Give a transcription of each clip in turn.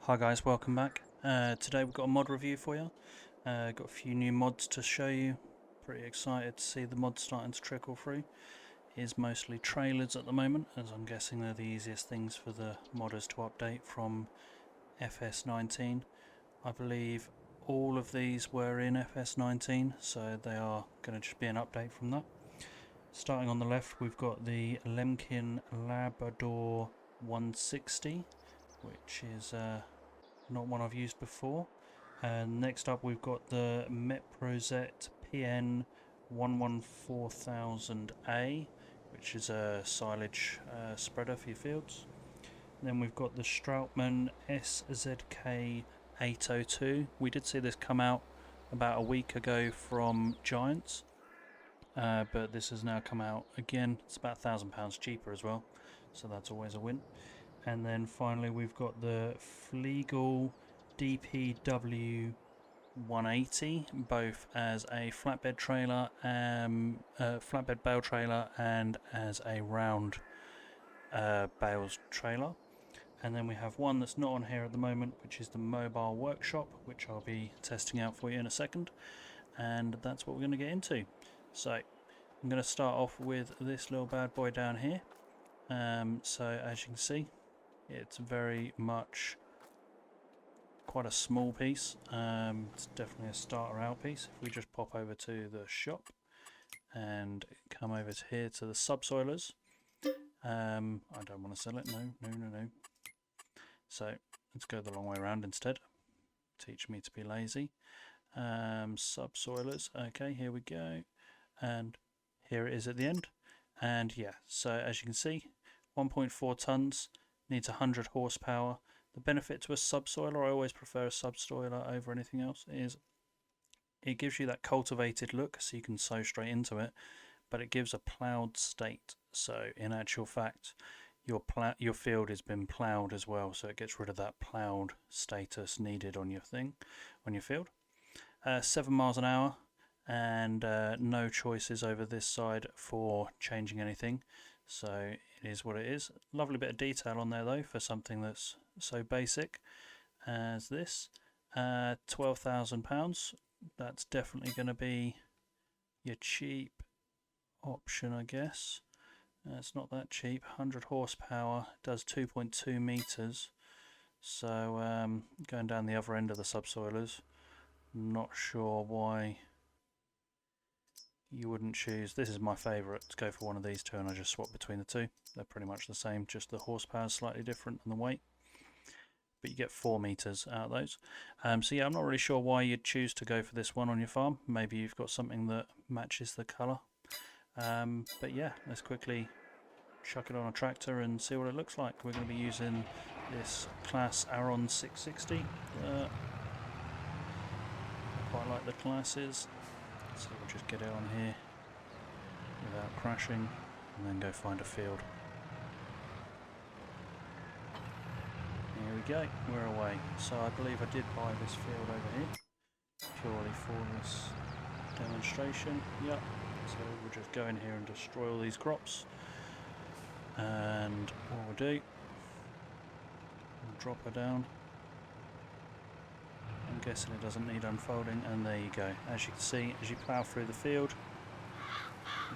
Hi guys, welcome back. Today we've got a mod review for you. Got a few new mods to show you. Pretty excited to see the mods starting to trickle through. Is mostly trailers at the moment, as I'm guessing they're the easiest things for the modders to update from FS19. I believe all of these were in FS19, so they are going to just be an update from that. Starting on the left, we've got the Lemken Lablador 160, which is not one I've used before. And next up we've got the Meprozet PN 114,000A, which is a silage spreader for your fields. And then we've got the Strautman SZK 802. We did see this come out about a week ago from Giants, but this has now come out again. It's about £1,000 cheaper as well, so that's always a win. And then finally we've got the Fliegl DPW 180, both as a flatbed trailer, flatbed bale trailer, and as a round bales trailer. And then we have one that's not on here at the moment, which is the mobile workshop, which I'll be testing out for you in a second. And that's what we're going to get into. So I'm going to start off with this little bad boy down here. So as you can see, it's very much quite a small piece. It's definitely a starter out piece. If we just pop over to the shop and come over to here to the subsoilers, I don't want to sell it, no. So let's go the long way around instead. Teach me to be lazy. Subsoilers, okay, here we go, and here it is at the end. And yeah, so as you can see, 1.4 tons, needs 100 horsepower. The benefit to a subsoiler, I always prefer a subsoiler over anything else, is it gives you that cultivated look, so you can sow straight into it, but it gives a ploughed state. So in actual fact, your field has been ploughed as well, so it gets rid of that ploughed status needed on your field. 7 miles an hour, and no choices over this side for changing anything. So it is what it is. Lovely bit of detail on there though for something that's so basic as this. £12,000. That's definitely going to be your cheap option, I guess. It's not that cheap. 100 horsepower, does 2.2 meters. So going down the other end of the subsoilers, not sure why you wouldn't choose. This is my favourite, to go for one of these two, and I just swap between the two. They're pretty much the same, just the horsepower is slightly different than the weight, but you get 4 meters out of those. So yeah, I'm not really sure why you'd choose to go for this one on your farm. Maybe you've got something that matches the colour, but yeah, let's quickly chuck it on a tractor and see what it looks like. We're going to be using this class Aron 660. I quite like the classes. So we'll just get it on here without crashing and then go find a field. Here we go, we're away. So I believe I did buy this field over here purely for this demonstration. Yep, so we'll just go in here and destroy all these crops. And what we'll do, we'll drop her down. I'm guessing it doesn't need unfolding, and there you go. As you can see, as you plough through the field,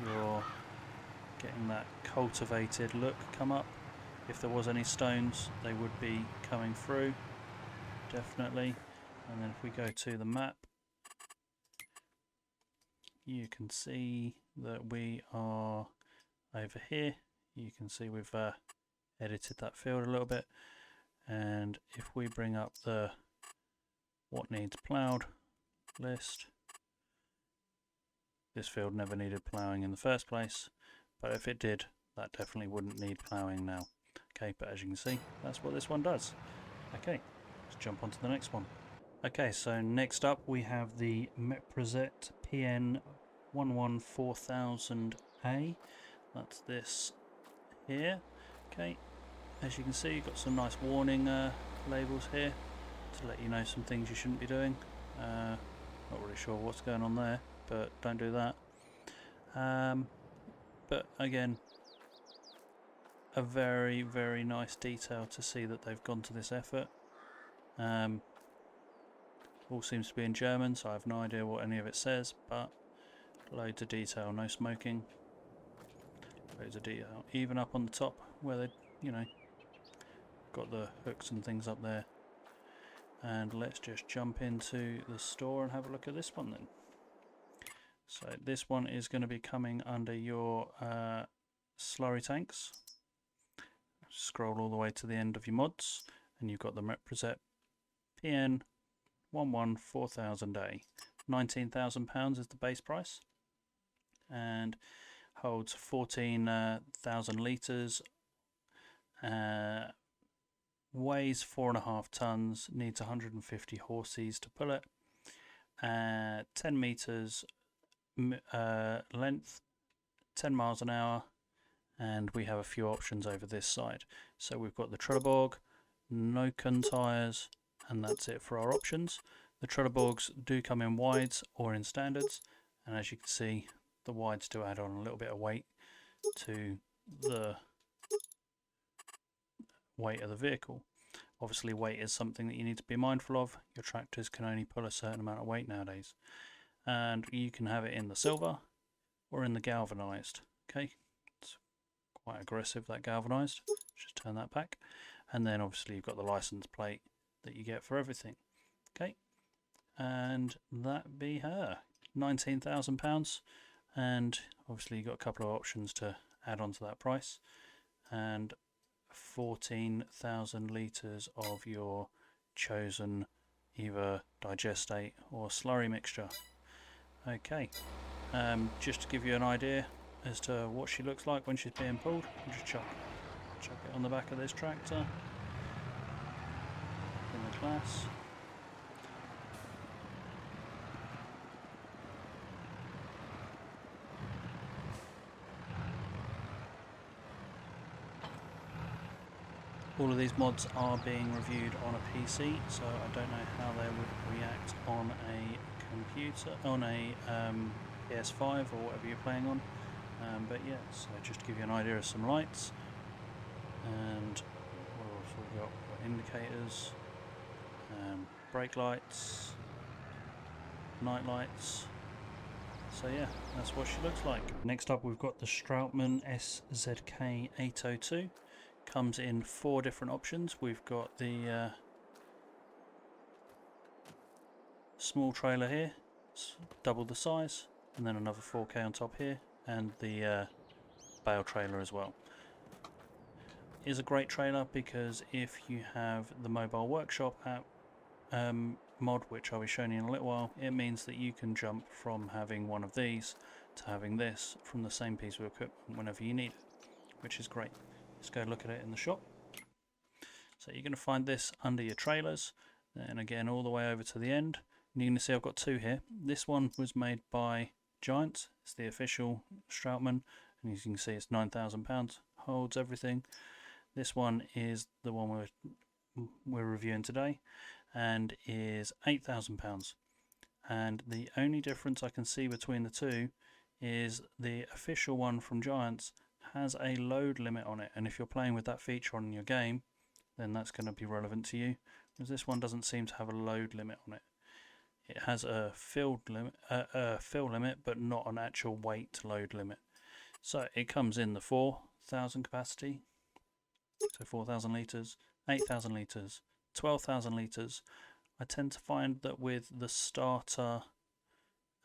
you're getting that cultivated look come up. If there was any stones, they would be coming through, definitely. And then if we go to the map, you can see that we are over here. You can see we've edited that field a little bit, and if we bring up the what needs ploughed list, this field never needed ploughing in the first place, but if it did, that definitely wouldn't need ploughing now. Okay, but as you can see, that's what this one does. Okay, let's jump on to the next one. Okay, so next up we have the Meprozet PN 114,000A. That's this here. Okay, as you can see, you've got some nice warning labels here to let you know some things you shouldn't be doing. Not really sure what's going on there, but don't do that. But again, a very nice detail to see that they've gone to this effort. All seems to be in German, so I have no idea what any of it says, but loads of detail. No smoking, loads of detail, even up on the top where they, you know, got the hooks and things up there. And let's just jump into the store and have a look at this one then. So this one is going to be coming under your slurry tanks. Scroll all the way to the end of your mods, and you've got the Meprozet PN 114000A. £19,000 is the base price, and holds 14,000 litres, weighs 4.5 tons, needs 150 horses to pull it, 10 metres length, 10 miles an hour, and we have a few options over this side. So we've got the Trelleborg, Lemken tyres, and that's it for our options. The Trelleborgs do come in wides or in standards, and as you can see, the wides do add on a little bit of weight to the weight of the vehicle. Obviously weight is something that you need to be mindful of. Your tractors can only pull a certain amount of weight nowadays, and you can have it in the silver or in the galvanized. Okay, it's quite aggressive, that galvanized. Just turn that back, and then obviously you've got the license plate that you get for everything. Okay, and that be her, £19,000, and obviously you've got a couple of options to add on to that price, and 14,000 litres of your chosen either digestate or slurry mixture. Okay, just to give you an idea as to what she looks like when she's being pulled, I'll just chuck it on the back of this tractor in the class. All of these mods are being reviewed on a PC, so I don't know how they would react on a computer, on a PS5 or whatever you're playing on. But yeah, so just to give you an idea of some lights, and what else we've got? We've got indicators, brake lights, night lights. So yeah, that's what she looks like. Next up we've got the Strautman SZK802. Comes in 4 different options. We've got the small trailer here, it's double the size, and then another 4K on top here, and the bale trailer as well. It is a great trailer because if you have the mobile workshop app mod, which I'll be showing you in a little while, it means that you can jump from having one of these to having this from the same piece of equipment whenever you need it, which is great. Let's go look at it in the shop. So you're going to find this under your trailers, and again all the way over to the end. And you're going to see I've got 2 here. This one was made by Giants. It's the official Strautman, and as you can see it's £9,000. Holds everything. This one is the one we're reviewing today, and is £8,000. And the only difference I can see between the two is the official one from Giants has a load limit on it, and if you're playing with that feature on your game, then that's going to be relevant to you, because this one doesn't seem to have a load limit on it. It has a fill limit, but not an actual weight load limit. So it comes in the 4,000 capacity, so 4,000 litres, 8,000 litres, 12,000 litres. I tend to find that with the starter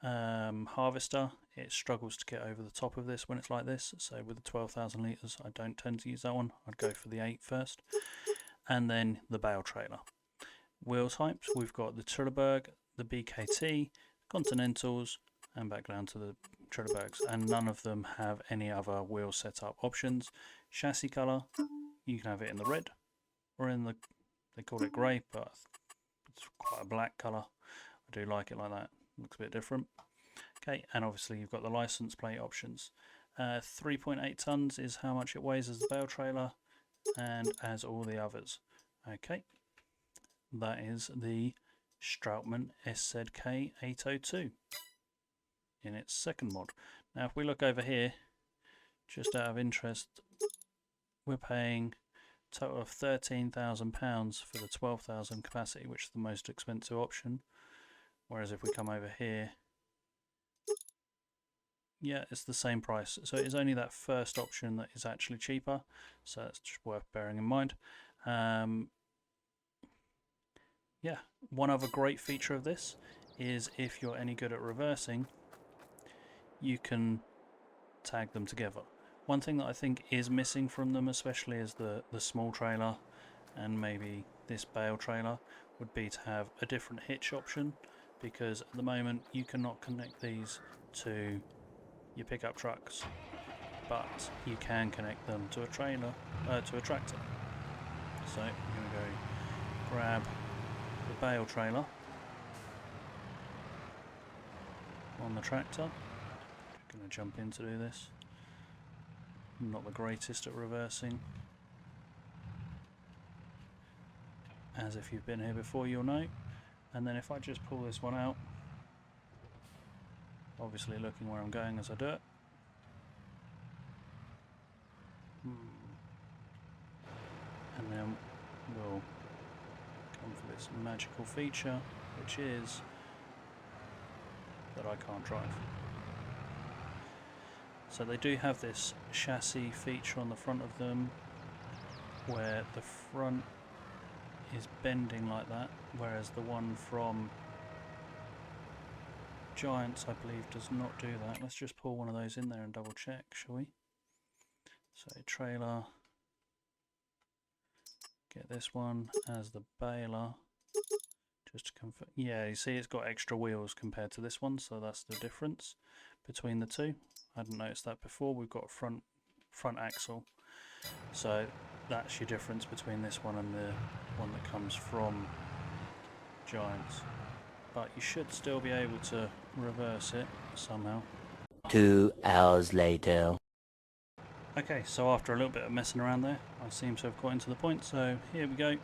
harvester, it struggles to get over the top of this when it's like this. So with the 12,000 litres, I don't tend to use that one. I'd go for the 8 first, and then the bale trailer. Wheel types, we've got the Trelleborg, the BKT, Continentals, and back down to the Trelleborgs, and none of them have any other wheel setup options. Chassis colour, you can have it in the red or in the, they call it grey, but it's quite a black colour. I do like it like that, looks a bit different. Okay, and obviously you've got the license plate options. 3.8 tons is how much it weighs as the bale trailer, and as all the others. Okay, that is the Strautman SZK802 in its second mod. Now if we look over here, just out of interest, we're paying total of £13,000 for the 12,000 capacity, which is the most expensive option. Whereas if we come over here, yeah, it's the same price. So it's only that first option that is actually cheaper. So that's just worth bearing in mind. Yeah, one other great feature of this is if you're any good at reversing, you can tag them together. One thing that I think is missing from them, especially is the small trailer and maybe this bale trailer, would be to have a different hitch option, because at the moment you cannot connect these to your pickup trucks, but you can connect them to a trailer, to a tractor. So I'm going to go grab the bale trailer on the tractor. I'm going to jump in to do this. I'm not the greatest at reversing, as if you've been here before you'll know. And then if I just pull this one out, obviously looking where I'm going as I do it, and then we'll come for this magical feature, which is that I can't drive. So they do have this chassis feature on the front of them where the front is bending like that, whereas the one from Giants, I believe, does not do that. Let's just pull one of those in there and double check, shall we? So trailer, get this one as the baler, just to confirm. Yeah, you see it's got extra wheels compared to this one, so that's the difference between the two. I hadn't noticed that before. We've got a front axle, so that's your difference between this one and the one that comes from Giants. But you should still be able to reverse it somehow. 2 hours later. Okay, so after a little bit of messing around there, I seem to have got into the point, so here we go.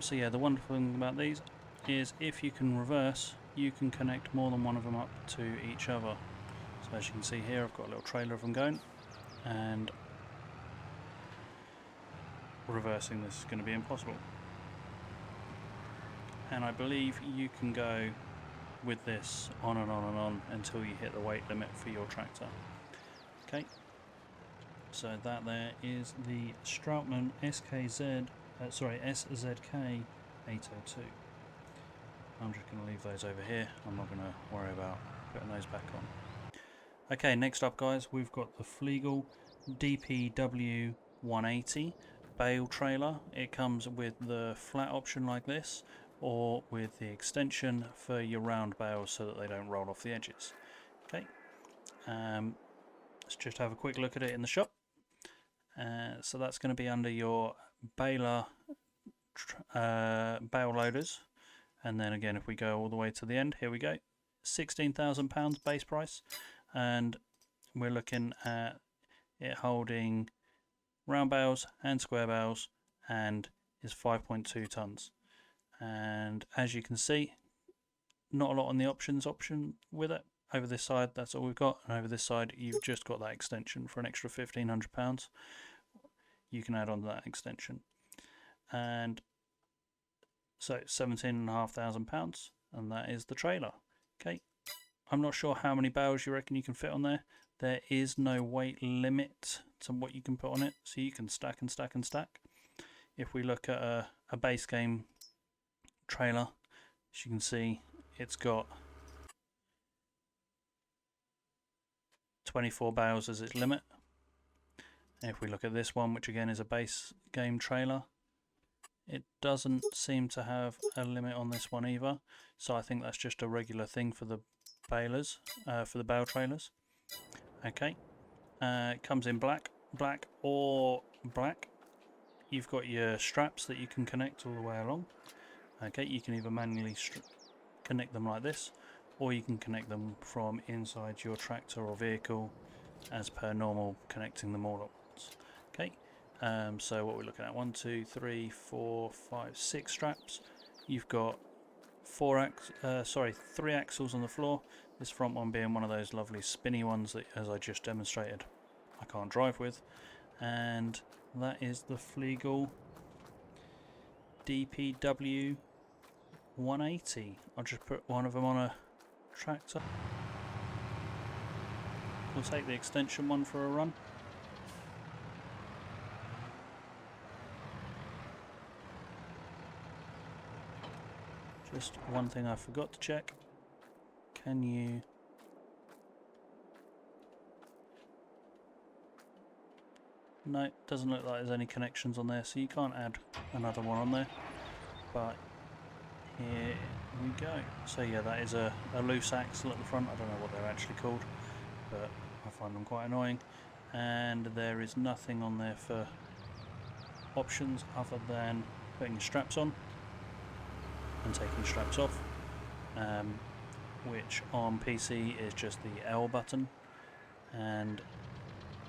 So yeah, the wonderful thing about these is if you can reverse, you can connect more than one of them up to each other. So as you can see here, I've got a little trailer of them going, and reversing this is going to be impossible. And I believe you can go with this on and on and on until you hit the weight limit for your tractor. Okay, so that there is the Strautman SZK 802. I'm just going to leave those over here. I'm not going to worry about putting those back on. Okay, next up guys, we've got the Fliegl DPW 180 bale trailer. It comes with the flat option like this, or with the extension for your round bales so that they don't roll off the edges. Okay, let's just have a quick look at it in the shop. So that's going to be under your baler bale loaders, and then again if we go all the way to the end, here we go, £16,000 base price, and we're looking at it holding round bales and square bales and is 5.2 tons. And as you can see, not a lot on the option with it. Over this side, that's all we've got, and over this side you've just got that extension for an extra £1,500. You can add on that extension, and so £17,500, and that is the trailer. Okay, I'm not sure how many bales you reckon you can fit on there. There is no weight limit to what you can put on it, so you can stack and stack and stack. If we look at a base game trailer, as you can see, it's got 24 bales as its limit. And if we look at this one, which again is a base game trailer, it doesn't seem to have a limit on this one either. So I think that's just a regular thing for the balers, for the bale trailers. Okay, it comes in black or black. You've got your straps that you can connect all the way along. Okay, you can either manually connect them like this, or you can connect them from inside your tractor or vehicle as per normal, connecting them all at once. Okay, so what we're looking at, 1, 2, 3, 4, 5, 6 straps. You've got 3 axles on the floor. This front one being one of those lovely spinny ones that, as I just demonstrated, I can't drive with. And that is the Fliegl DPW 180. I'll just put one of them on a tractor. We'll take the extension one for a run. Just one thing I forgot to check. Can you... No, doesn't look like there's any connections on there, so you can't add another one on there. But here we go. So yeah, that is a loose axle at the front. I don't know what they're actually called, but I find them quite annoying. And there is nothing on there for options other than putting your straps on and taking straps off, which on PC is just the L button. And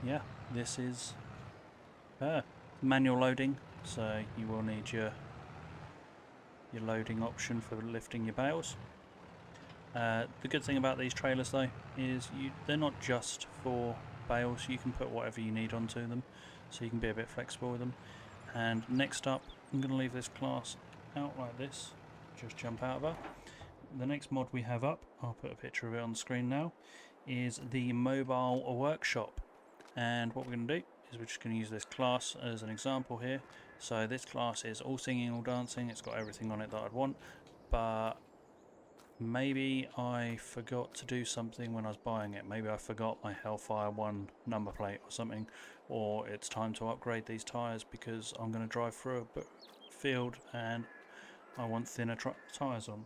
yeah, this is manual loading, so you will need your loading option for lifting your bales. The good thing about these trailers though is they're not just for bales. You can put whatever you need onto them, so you can be a bit flexible with them. And next up, I'm going to leave this class out like this, just jump out of her. The next mod we have up, I'll put a picture of it on the screen now, is the mobile workshop. And what we're going to do is we're just going to use this class as an example here. So this class is all singing, all dancing. It's got everything on it that I'd want, but maybe I forgot to do something when I was buying it. Maybe I forgot my Hellfire 1 number plate or something, or it's time to upgrade these tyres because I'm going to drive through a field and I want thinner tyres on.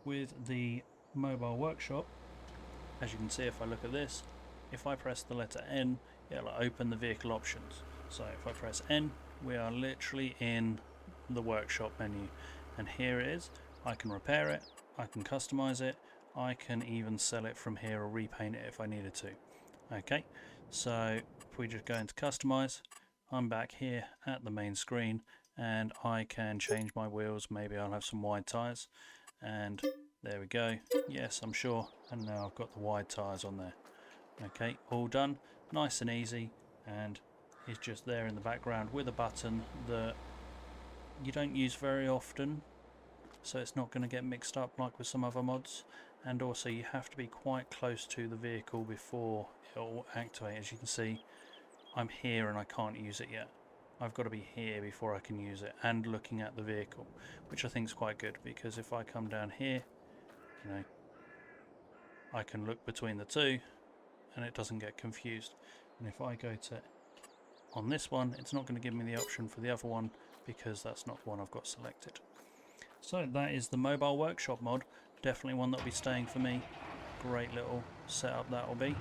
With the mobile workshop, as you can see if I look at this, if I press the letter N, it'll open the vehicle options. So if I press N, we are literally in the workshop menu, and here it is. I can repair it, I can customize it, I can even sell it from here or repaint it if I needed to. Okay, so if we just go into customize, I'm back here at the main screen and I can change my wheels. Maybe I'll have some wide tyres, and there we go. Yes, I'm sure, and now I've got the wide tyres on there. Okay, all done, nice and easy, and it's just there in the background with a button that you don't use very often, so it's not going to get mixed up like with some other mods. And also you have to be quite close to the vehicle before it will activate. As you can see, I'm here and I can't use it yet. I've got to be here before I can use it and looking at the vehicle, which I think is quite good, because if I come down here, you know, I can look between the two and it doesn't get confused. And if I go to on this one, it's not going to give me the option for the other one because that's not the one I've got selected. So that is the mobile workshop mod. Definitely one that will be staying for me. Great little setup that will be.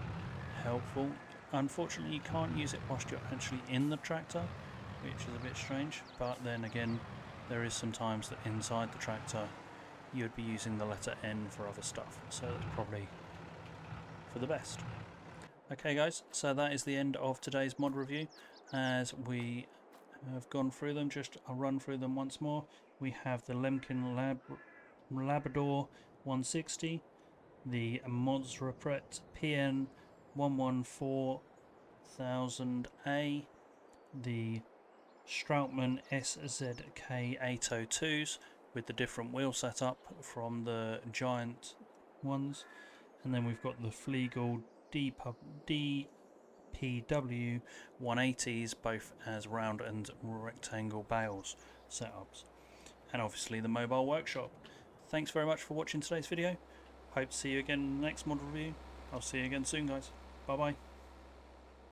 Helpful. Unfortunately you can't use it whilst you're actually in the tractor, which is a bit strange, but then again there is sometimes that inside the tractor you would be using the letter N for other stuff, so that's probably for the best. Okay guys, so that is the end of today's mod review. As we have gone through them, I'll run through them once more. We have the Lemken Lablador 160, the Meprozet PN 114,000A, the Strautman SZK802s with the different wheel setup from the giant ones, and then we've got the Fliegl DPW 180s, both as round and rectangle bales setups, and obviously the mobile workshop. Thanks very much for watching today's video. Hope to see you again in the next mod review. I'll see you again soon guys. Bye bye.